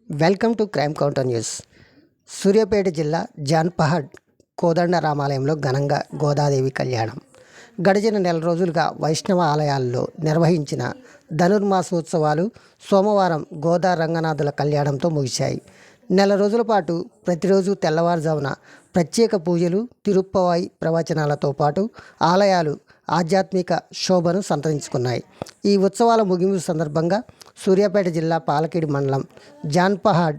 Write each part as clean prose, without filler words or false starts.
Welcome to crime counter news. Suryapet జిల్లా జాన్పహాడ్ కోదండ రామాలయంలో ఘనంగా గోదాదేవి కళ్యాణం. గడిచిన నెల రోజులుగా వైష్ణవ ఆలయాల్లో నిర్వహించిన ధనుర్మాసోత్సవాలు సోమవారం గోదా రంగనాథుల కళ్యాణంతో ముగిశాయి. నెల రోజుల పాటు ప్రతిరోజు తెల్లవారుజామున ప్రత్యేక పూజలు, తిరుప్పవాయి ప్రవచనాలతో పాటు ఆలయాలు ఆధ్యాత్మిక శోభను సంతరించుకున్నాయి. ఈ ఉత్సవాల ముగింపు సందర్భంగా సూర్యాపేట జిల్లా పాలకేడు మండలం జాన్పహాడ్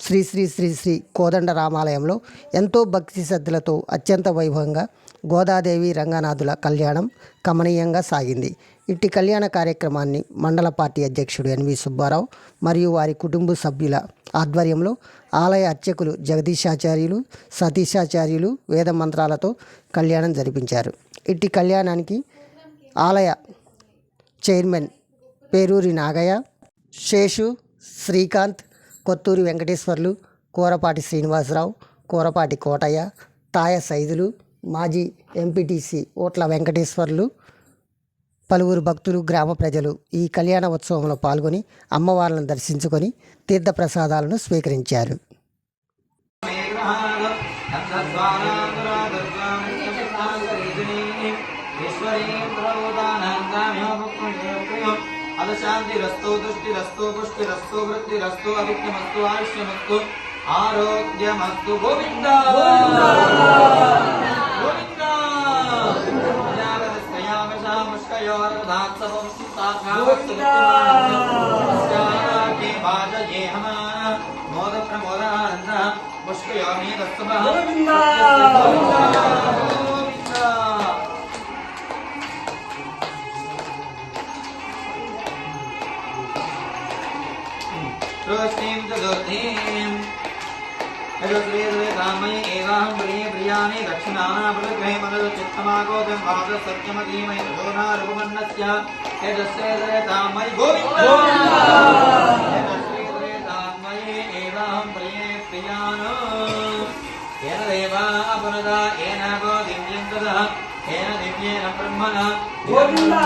శ్రీ శ్రీ శ్రీ శ్రీ కోదండ రామాలయంలో ఎంతో భక్తి శ్రద్ధలతో అత్యంత వైభవంగా గోదాదేవి రంగనాథుల కళ్యాణం కమనీయంగా సాగింది. ఇట్టి కళ్యాణ కార్యక్రమాన్ని మండల పార్టీ అధ్యక్షుడు ఎన్వి సుబ్బారావు మరియు వారి కుటుంబ సభ్యుల ఆధ్వర్యంలో ఆలయ అర్చకులు జగదీశాచార్యులు, సతీశాచార్యులు వేద మంత్రాలతో కళ్యాణం జరిపించారు. ఇట్టి కళ్యాణానికి ఆలయ చైర్మన్ పేరూరి నాగయ్య, శేషు, శ్రీకాంత్, కొత్తూరి వెంకటేశ్వర్లు, కూరపాటి శ్రీనివాసరావు, కూరపాటి కోటయ్య, తాయ సైదులు, మాజీ ఎంపీటీసీ ఓట్ల వెంకటేశ్వర్లు, పలువురు భక్తులు, గ్రామ ప్రజలు ఈ కళ్యాణ ఉత్సవంలో పాల్గొని అమ్మవార్లను దర్శించుకొని తీర్థప్రసాదాలను స్వీకరించారు. शांतिरस्तु तुष्टिरस्तु पुष्टिरस्तु वृत्तिरस्तु अविघ्नमस्तु आयुष्यमस्तु आरोग्यमस्तु गोविंद गोविंद मोद प्रमोदानंद पुष्पयोनि Rustim Jagottim Edasvedvedamai Evam Priye Priyani Dakshinana Pradagre Madhu Chittamagodam Vada Satyamatimai Radona Rupamannasya Edasvedvedamai Govinda Edasvedvedamai Evam Priye Priyana Ena Deva Apunada Ena Godim Yendada Ena Divyena Brahmana Govinda